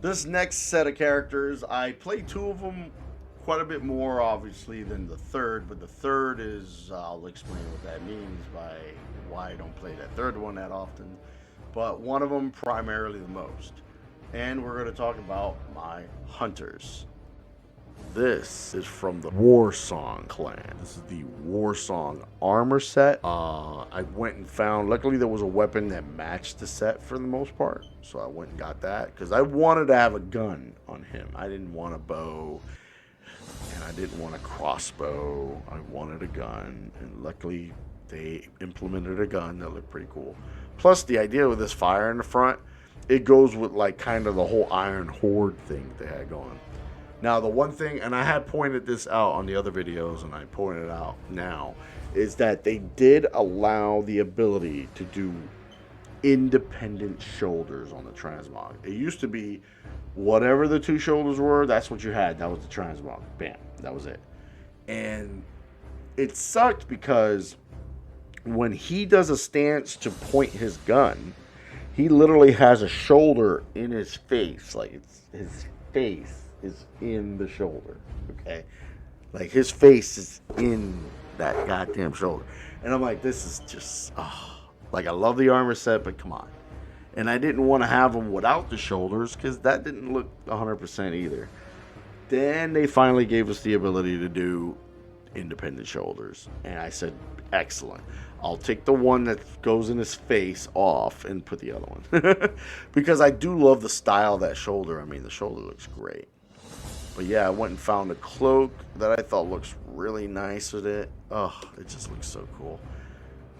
This next set of characters, I played two of them quite a bit more, obviously, than the third. But the third is, I'll explain what that means by why I don't play that third one that often. But one of them primarily the most. And we're going to talk about my hunters. This is from the Warsong clan. This is the Warsong armor set. I went and found, luckily there was a weapon that matched the set for the most part. So I went and got that because I wanted to have a gun on him. I didn't want a bow and I didn't want a crossbow. I wanted a gun, and luckily they implemented a gun that looked pretty cool. Plus the idea with this fire in the front, it goes with like kind of the whole Iron Horde thing they had going. Now, the one thing, and I had pointed this out on the other videos, and I pointed it out now, is that they did allow the ability to do independent shoulders on the Transmog. It used to be whatever the two shoulders were, that's what you had. That was the Transmog. Bam. That was it. And it sucked because when he does a stance to point his gun, he literally has a shoulder in his face. Like, it's his face is in the shoulder, okay? Like, his face is in that goddamn shoulder. And I'm like, this is just, like, I love the armor set, but come on. And I didn't want to have him without the shoulders, because that didn't look 100% either. Then they finally gave us the ability to do independent shoulders. And I said, excellent. I'll take the one that goes in his face off and put the other one. Because I do love the style of that shoulder. I mean, the shoulder looks great. But yeah, I went and found a cloak that I thought looks really nice with it. Oh, it just looks so cool.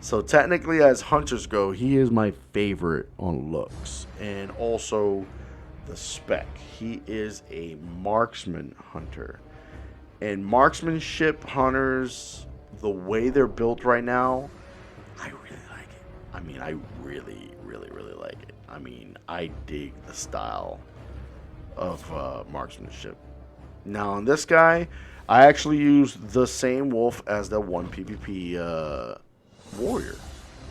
So technically, as hunters go, he is my favorite on looks. And also the spec. He is a marksman hunter. And marksmanship hunters, the way they're built right now, I really like it. I mean, I really, really, really like it. I mean, I dig the style of marksmanship. Now, on this guy, I actually used the same wolf as the 1 PvP warrior.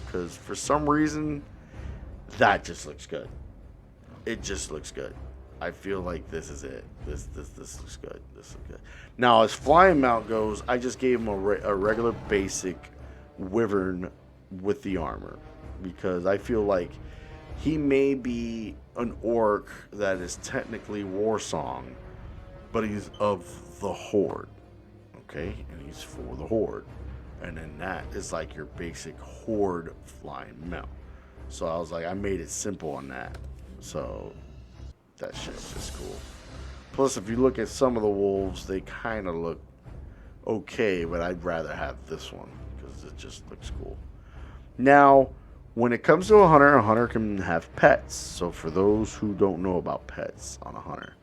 Because for some reason, that just looks good. It just looks good. I feel like this is it. This looks good. This looks good. Now, as flying mount goes, I just gave him a regular basic wyvern with the armor. Because I feel like he may be an orc that is technically Warsong, but he's of the Horde, okay? And he's for the Horde. And then that is like your basic Horde flying mount. So I was like, I made it simple on that. So that shit's just cool. Plus, if you look at some of the wolves, they kind of look okay, but I'd rather have this one because it just looks cool. Now, when it comes to a hunter can have pets. So for those who don't know about pets on a hunter,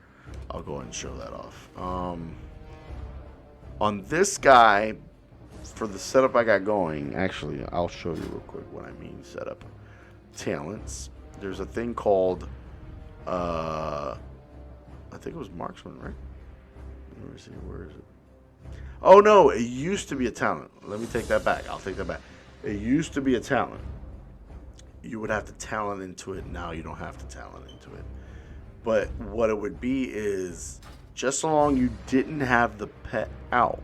I'll go ahead and show that off. On this guy, for the setup I got going, actually, I'll show you real quick what I mean setup. Talents. There's a thing called, I think it was Marksman, right? Let me see, where is it? Oh, no, it used to be a talent. Let me take that back. I'll take that back. It used to be a talent. You would have to talent into it. Now you don't have to talent into it. But what it would be is, just so long you didn't have the pet out,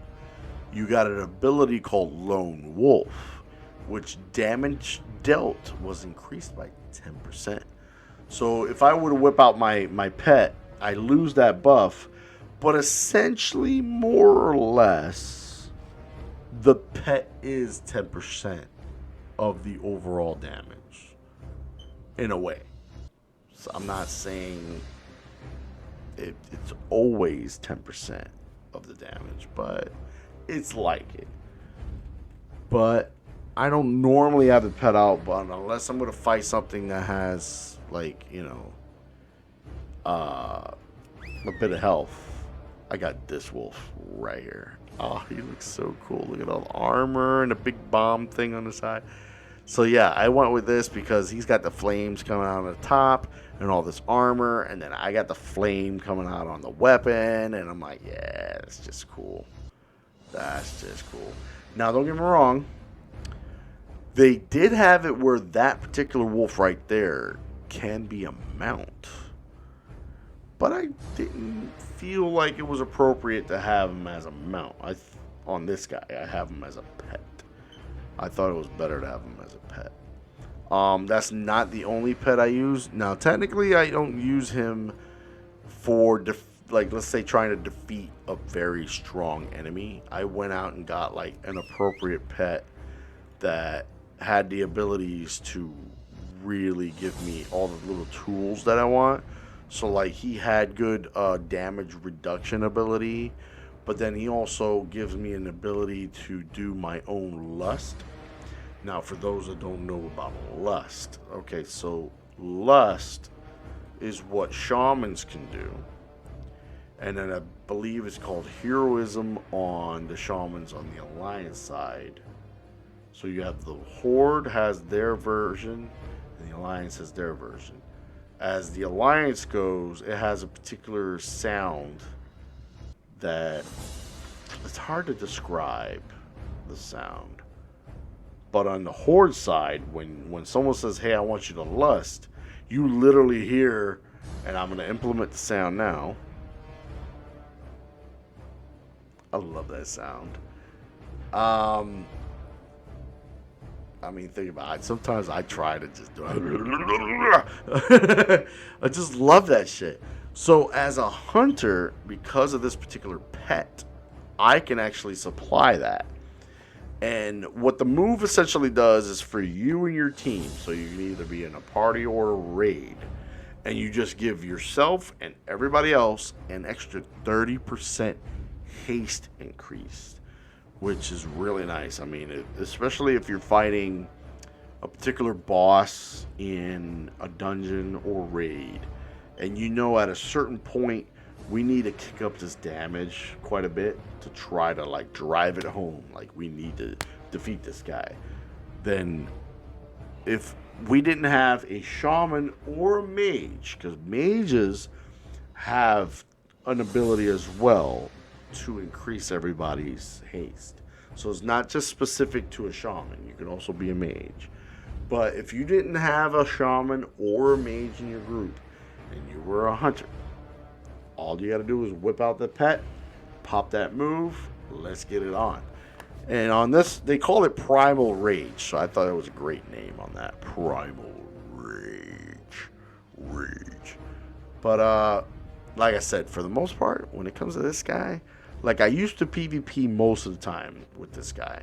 you got an ability called Lone Wolf, which damage dealt was increased by 10%. So if I were to whip out my pet, I lose that buff, but essentially, more or less, the pet is 10% of the overall damage, in a way. So I'm not saying it's always 10% of the damage, but it's like it. But I don't normally have the pet out, but unless I'm going to fight something that has, like, you know, a bit of health, I got this wolf right here. Oh, he looks so cool. Look at all the armor and the big bomb thing on the side. So yeah, I went with this because he's got the flames coming out on the top and all this armor, and then I got the flame coming out on the weapon, and I'm like, yeah, that's just cool. That's just cool. Now, don't get me wrong. They did have it where that particular wolf right there can be a mount. but I didn't feel like it was appropriate to have him as a mount. On this guy, I have him as a pet. I thought it was better to have him as a pet. That's not the only pet I use. Now, technically, I don't use him for, like, let's say trying to defeat a very strong enemy. I went out and got, like, an appropriate pet that had the abilities to really give me all the little tools that I want. So, like, he had good damage reduction ability, but then he also gives me an ability to do my own lust. Now, for those that don't know about lust, okay, so lust is what shamans can do. And then I believe it's called heroism on the shamans on the Alliance side. So you have the Horde has their version, and the Alliance has their version. As the Alliance goes, it has a particular sound that it's hard to describe the sound. But on the Horde side, when someone says, hey, I want you to lust, you literally hear, and I'm going to implement the sound now. I love that sound. I mean, think about it. Sometimes I try to just do it. I just love that shit. So as a hunter, because of this particular pet, I can actually supply that. And what the move essentially does is for you and your team, so you can either be in a party or a raid, and you just give yourself and everybody else an extra 30% haste increase, which is really nice. I mean, especially if you're fighting a particular boss in a dungeon or raid, and you know at a certain point we need to kick up this damage quite a bit to try to like drive it home, like we need to defeat this guy. Then if we didn't have a shaman or a mage, because mages have an ability as well to increase everybody's haste, so it's not just specific to a shaman, you can also be a mage. But if you didn't have a shaman or a mage in your group and you were a hunter, all you got to do is whip out the pet, pop that move, let's get it on. And on this, they call it Primal Rage, so I thought it was a great name on that. Primal Rage. But, like I said, for the most part, when it comes to this guy, like I used to PvP most of the time with this guy.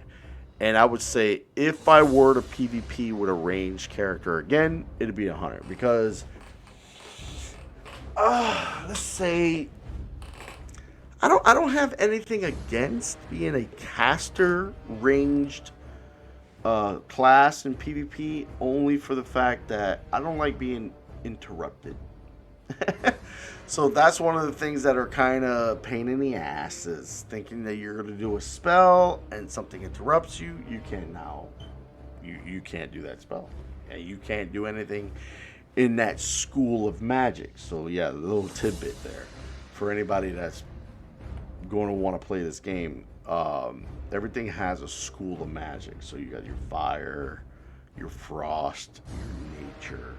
And I would say if I were to PvP with a ranged character again, it'd be a hunter. Because let's say I don't have anything against being a caster ranged class in PvP, only for the fact that I don't like being interrupted. So that's one of the things that are kind of pain in the ass, is thinking that you're going to do a spell and something interrupts you. You can't now. You can't do that spell. And you can't do anything in that school of magic. So yeah, a little tidbit there for anybody that's going to want to play this game. Everything has a school of magic. So you got your fire, your frost, your nature.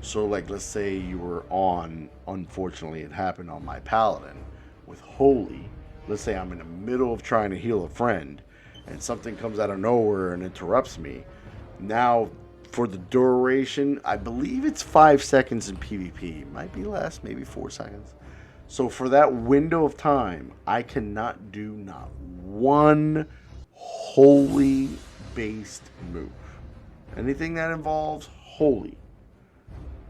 So like, let's say you were on, unfortunately it happened on my paladin with holy. Let's say I'm in the middle of trying to heal a friend and something comes out of nowhere and interrupts me. Now for the duration, I believe it's 5 seconds in PvP. It might be less, maybe 4 seconds. So for that window of time, I cannot do not one holy based move. Anything that involves holy,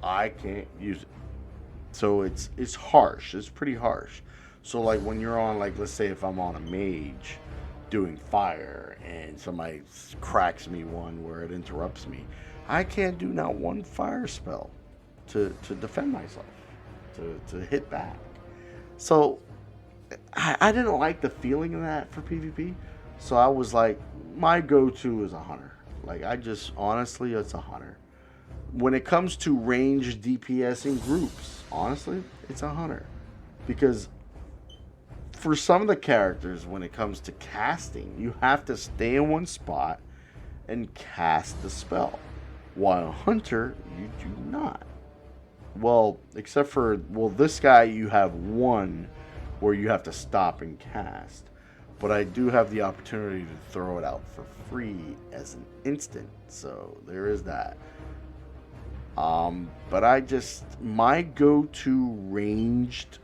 I can't use it. So it's harsh. It's pretty harsh. So like when you're on, like let's say if I'm on a mage doing fire and somebody cracks me one where it interrupts me, I can't do not one fire spell to defend myself, to hit back. So I didn't like the feeling of that for PvP. So I was like, my go-to is a hunter. Like I just, honestly, it's a hunter. When it comes to ranged DPS in groups, honestly, it's a hunter. Because for some of the characters, when it comes to casting, you have to stay in one spot and cast the spell. While a hunter, you do not. Well, except for, well, this guy you have one where you have to stop and cast. But I do have the opportunity to throw it out for free as an instant. So there is that. But my go-to ranged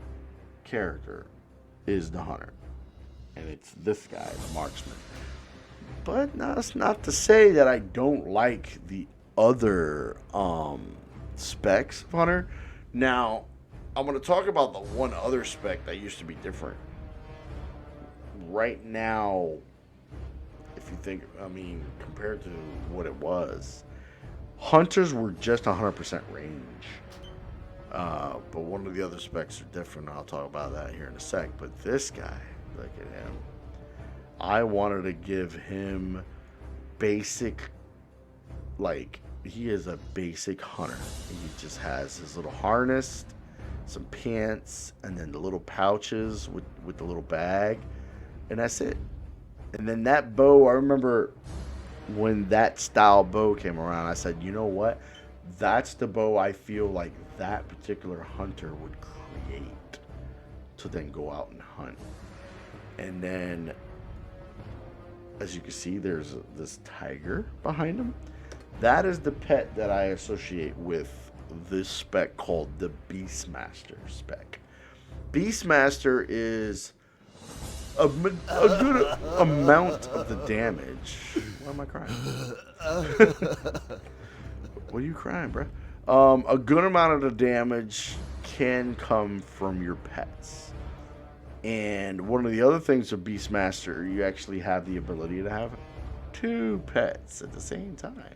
character is the hunter. And it's this guy, the marksman. But that's not to say that I don't like the other specs of hunter. Now, I'm going to talk about the one other spec that used to be different. Right now, if you think, compared to what it was, hunters were just 100% range. But one of the other specs are different. I'll talk about that here in a sec. But this guy, look at him. I wanted to give him basic, he is a basic hunter. He just has his little harness, some pants, and then the little pouches with the little bag. And that's it. And then that bow, I remember when that style bow came around, I said, you know what? That's the bow I feel like that particular hunter would create to then go out and hunt. And then, as you can see, there's this tiger behind him. That is the pet that I associate with this spec called the Beastmaster spec. Beastmaster is a good amount of the damage. Why am I crying? What are you crying, bro? A good amount of the damage can come from your pets. And one of the other things with Beastmaster, you actually have the ability to have 2 pets at the same time.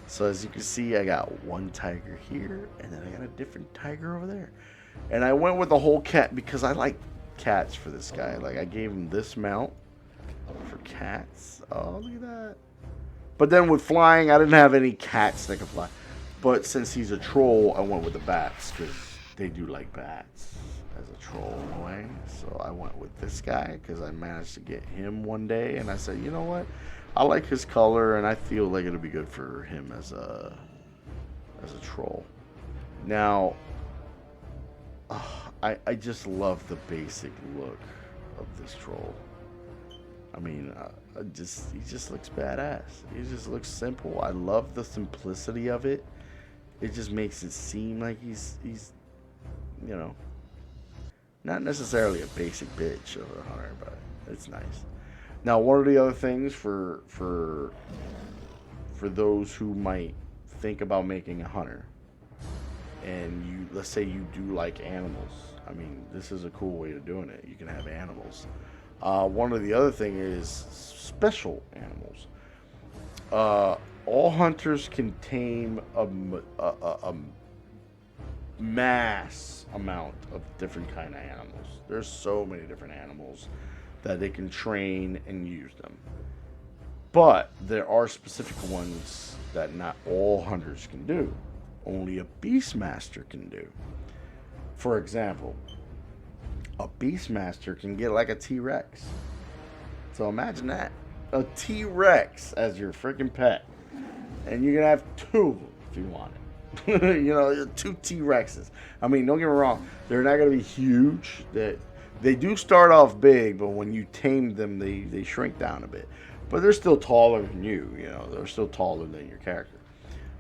So as you can see, I got one tiger here, and then I got a different tiger over there. And I went with the whole cat because I like cats for this guy. Like, I gave him this mount for cats. Oh, look at that. But then with flying, I didn't have any cats that could fly. But since he's a troll, I went with the bats because they do like bats as a troll in a way. So I went with this guy because I managed to get him one day. And I said, you know what? I like his color, and I feel like it'll be good for him as a troll. Now, I just love the basic look of this troll. I mean, he just looks badass. He just looks simple. I love the simplicity of it. It just makes it seem like he's you know, not necessarily a basic bitch of a hunter, but it's nice. Now, one of the other things for those who might think about making a hunter, and let's say you do like animals. I mean, this is a cool way of doing it. You can have animals. One of the other thing is special animals. All hunters can tame a mass amount of different kind of animals. There's so many different animals that they can train and use them. But there are specific ones that not all hunters can do. Only a Beastmaster can do. For example, a Beastmaster can get like a T-Rex. So imagine that. A T-Rex as your freaking pet. And you can have 2 of them if you want it. You know, 2 T-Rexes. I mean, don't get me wrong. They're not going to be huge. They do start off big, but when you tame them, they shrink down a bit. But they're still taller than you know. They're still taller than your character.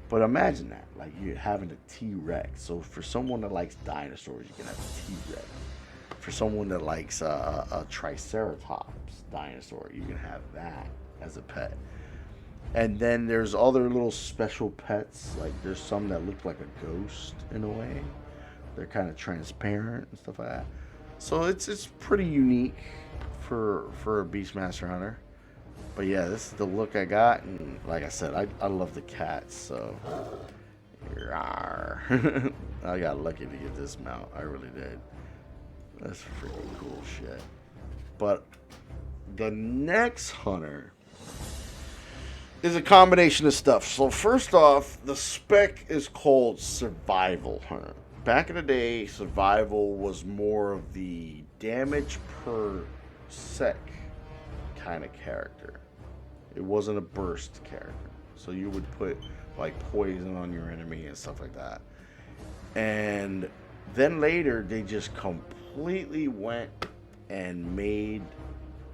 But imagine that. Like, you're having a T-Rex. So for someone that likes dinosaurs, you can have a T-Rex. For someone that likes a Triceratops dinosaur, you can have that as a pet. And then there's other little special pets. Like, there's some that look like a ghost in a way. They're kind of transparent and stuff like that. So it's pretty unique for a Beastmaster hunter. But yeah, this is the look I got, and like I said, I love the cats, so rawr. I got lucky to get this mount. I really did. That's freaking cool shit. But the next hunter is a combination of stuff. So first off, the spec is called Survival Hunter. Back in the day, Survival was more of the damage per sec kind of character. It wasn't a burst character. So you would put like poison on your enemy and stuff like that. And then later, they just completely went and made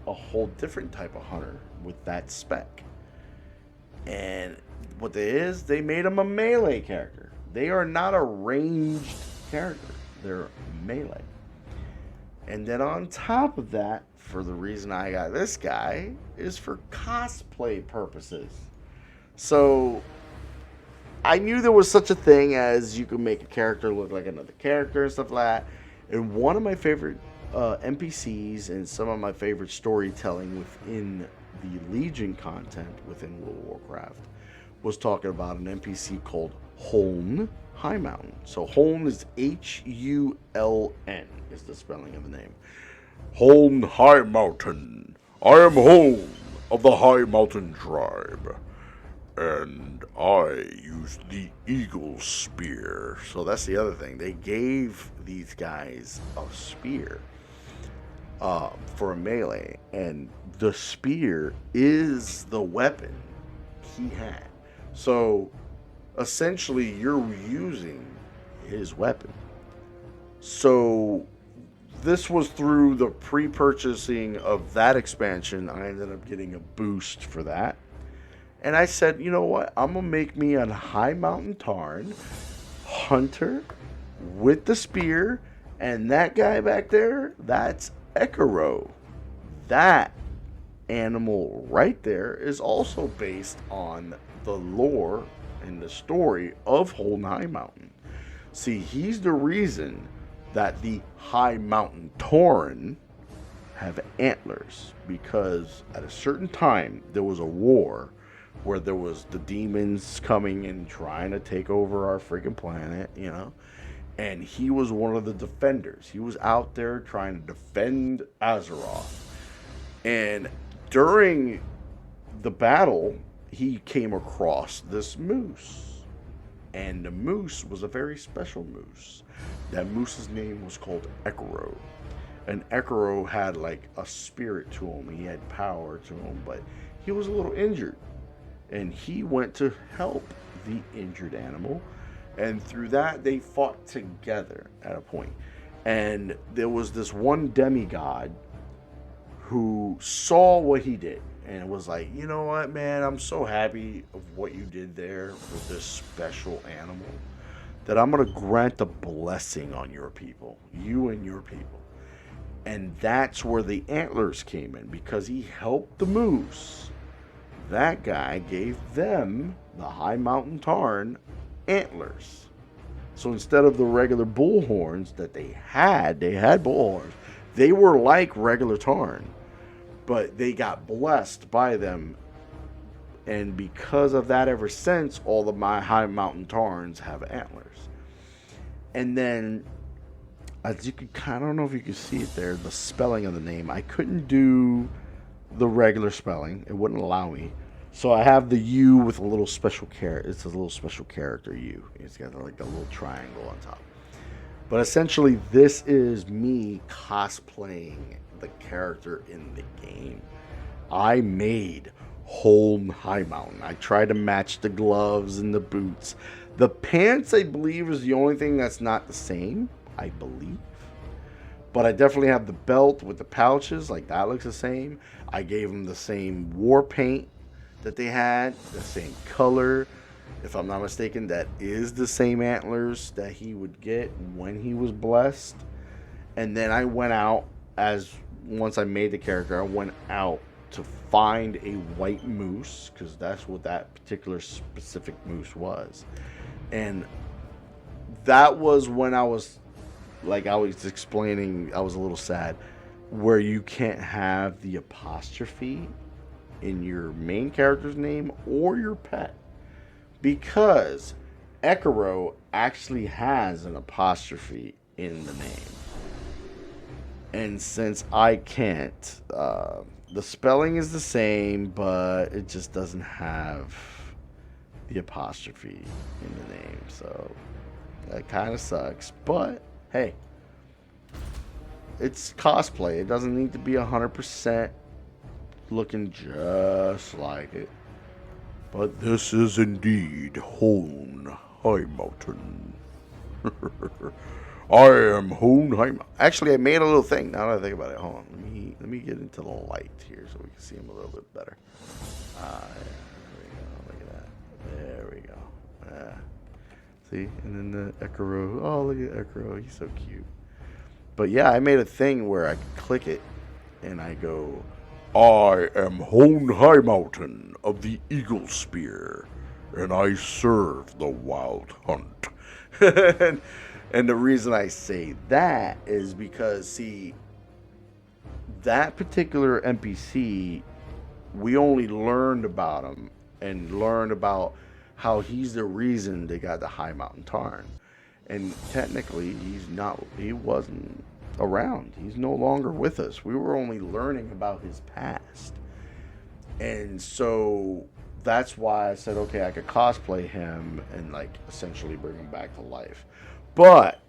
a whole different type of hunter with that spec. And what they is, they made him a melee character. They are not a ranged character. They're melee. And then on top of that, for the reason I got this guy, is for cosplay purposes. So I knew there was such a thing as you could make a character look like another character and stuff like that. And one of my favorite NPCs and some of my favorite storytelling within the Legion content within World of Warcraft was talking about an NPC called Hûln High Mountain. So Hûln is H-U-L-N is the spelling of the name. Hûln High Mountain. I am Hûln of the High Mountain tribe. And I use the eagle spear. So that's the other thing. They gave these guys a spear for a melee. And the spear is the weapon he had. So essentially, you're using his weapon. So this was through the pre-purchasing of that expansion. I ended up getting a boost for that. And I said, you know what? I'm going to make me a High Mountain Tarn hunter with the spear. And that guy back there, that's Ekiro. That animal right there is also based on the lore and the story of Hûln High Mountain. See, he's the reason that the High Mountain Tauren have antlers. Because at a certain time, there was a war where there was the demons coming and trying to take over our freaking planet, you know. And he was one of the defenders. He was out there trying to defend Azeroth. And during the battle, he came across this moose. And the moose was a very special moose. That moose's name was called Ekiro. And Ekiro had like a spirit to him. He had power to him, but he was a little injured. And he went to help the injured animal. And through that, they fought together at a point. And there was this one demigod who saw what he did. And was like, you know what, man? I'm so happy of what you did there with this special animal that I'm going to grant a blessing on your people. You and your people. And that's where the antlers came in. Because he helped the moose. That guy gave them, the High Mountain Tarn, antlers. So instead of the regular bull horns that they had bull horns. They were like regular Tarn, but they got blessed by them. And because of that, ever since, all of my High Mountain Tarns have antlers. And then, as you could, I don't know if you can see it there, the spelling of the name. I couldn't do the regular spelling. It wouldn't allow me. So I have the U with a little special character. It's a little special character U. It's got like a little triangle on top. But essentially, this is me cosplaying the character in the game. I made Hûln High Mountain. I tried to match the gloves and the boots. The pants, I believe, is the only thing that's not the same. I believe. But I definitely have the belt with the pouches. Like, that looks the same. I gave him the same war paint that they had. The same color. If I'm not mistaken, that is the same antlers that he would get when he was blessed. And then I went out, once I made the character, I went out to find a white moose. Because that's what that particular specific moose was. And that was when I was explaining, I was a little sad, where you can't have the apostrophe in your main character's name or your pet. Because Ekiro actually has an apostrophe in the name. And since I can't, the spelling is the same, but it just doesn't have the apostrophe in the name. So that kind of sucks. But hey, it's cosplay. It doesn't need to be 100% looking just like it. But this is indeed Hûln High Mountain. I am Hûln. Actually, I made a little thing. Now that I think about it, hold on. Let me get into the light here so we can see him a little bit better. There we go. Look at that. There we go. See, and then the Ekiro. Oh, look at Ekiro. He's so cute. But yeah, I made a thing where I could click it, and I go, I am Hûln Mountain of the Eagle Spear, and I serve the Wild Hunt. And the reason I say that is because, see, that particular NPC, we only learned about him and learned about how he's the reason they got the High Mountain Tarn. And technically, he wasn't around. He's no longer with us. We were only learning about his past. And so that's why I said, okay, I could cosplay him and like essentially bring him back to life. But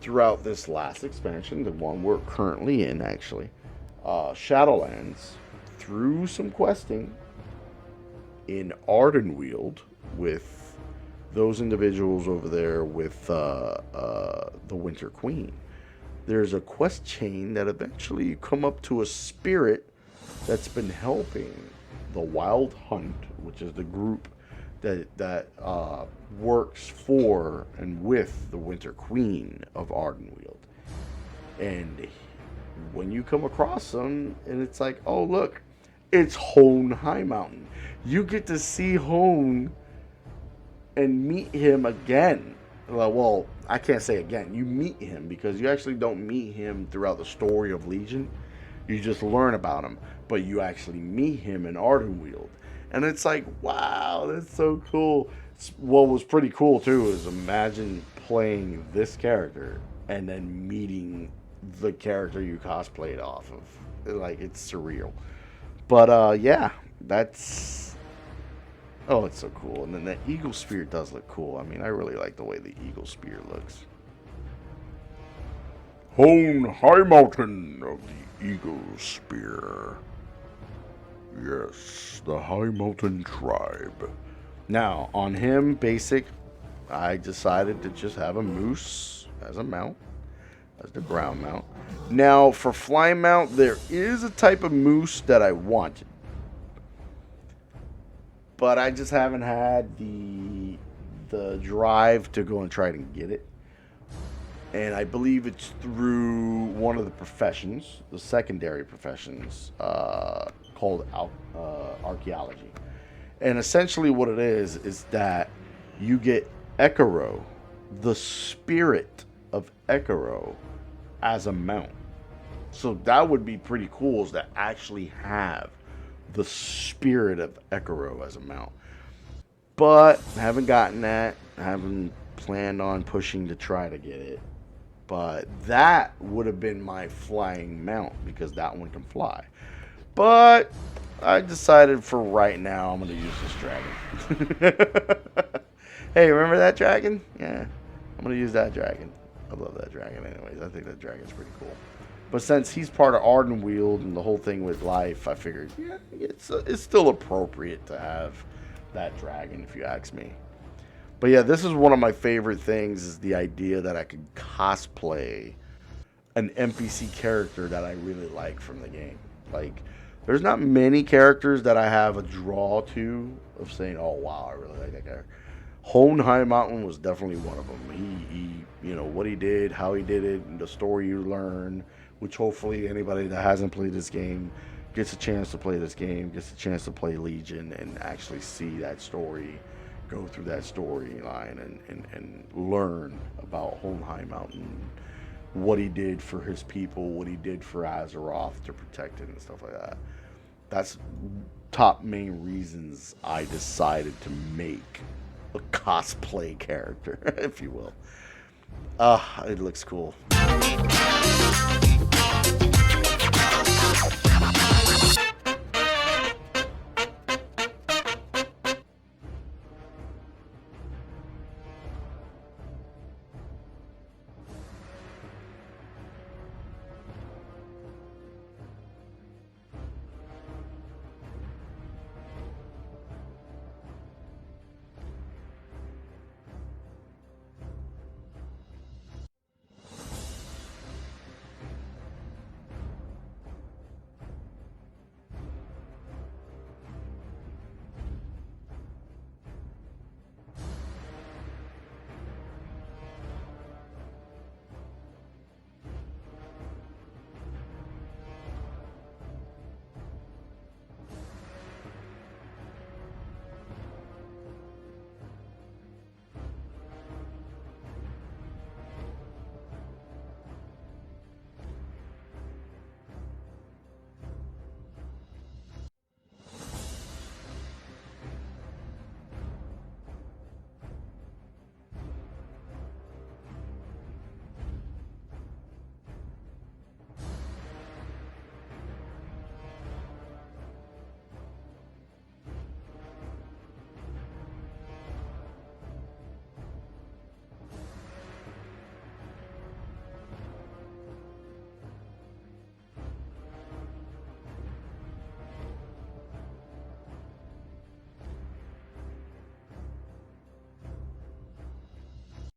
throughout this last expansion, the one we're currently in actually, Shadowlands, through some questing in Ardenweald with those individuals over there with the Winter Queen, there's a quest chain that eventually you come up to a spirit that's been helping the Wild Hunt, which is the group that works for and with the Winter Queen of Ardenweald. And when you come across them, and it's like, oh look, it's Hûln Mountain. You get to see Hûln and meet him again. Well, I can't say again. You meet him because you actually don't meet him throughout the story of Legion. You just learn about him, but you actually meet him in Ardenweald. And it's like, wow, that's so cool. What was pretty cool, too, is imagine playing this character and then meeting the character you cosplayed off of. Like, it's surreal. But, yeah, that's... Oh, it's so cool. And then the Eagle Spear does look cool. I mean, I really like the way the Eagle Spear looks. Hûln Mountain of the Eagle Spear. Yes, the High Mountain Tribe. Now, on him, basic, I decided to just have a moose as a mount, as the ground mount. Now, for fly mount, there is a type of moose that I wanted. But I just haven't had the drive to go and try to get it. And I believe it's through one of the professions, the secondary professions, called archaeology. And essentially what it is that you get Ekiro, the spirit of Ekiro, as a mount. So that would be pretty cool, is to actually have the spirit of Ekiro as a mount. But haven't gotten that. Haven't planned on pushing to try to get it. But that would have been my flying mount, because that one can fly. But I decided for right now I'm going to use this dragon. Hey, remember that dragon? Yeah, I'm going to use that dragon. I love that dragon anyways. I think that dragon's pretty cool. But since he's part of Ardenweald and the whole thing with life, I figured, yeah, it's still appropriate to have that dragon, if you ask me. But yeah, this is one of my favorite things, is the idea that I could cosplay an NPC character that I really like from the game. Like, there's not many characters that I have a draw to of saying, oh wow, I really like that character. Hûln Mountain was definitely one of them. He, you know, what he did, how he did it, and the story you learn, which hopefully anybody that hasn't played this game gets a chance to play this game, gets a chance to play Legion and actually see that story, go through that storyline and learn about Hûln Mountain, what he did for his people, what he did for Azeroth to protect it and stuff like that. That's top main reasons I decided to make a cosplay character, if you will. It looks cool.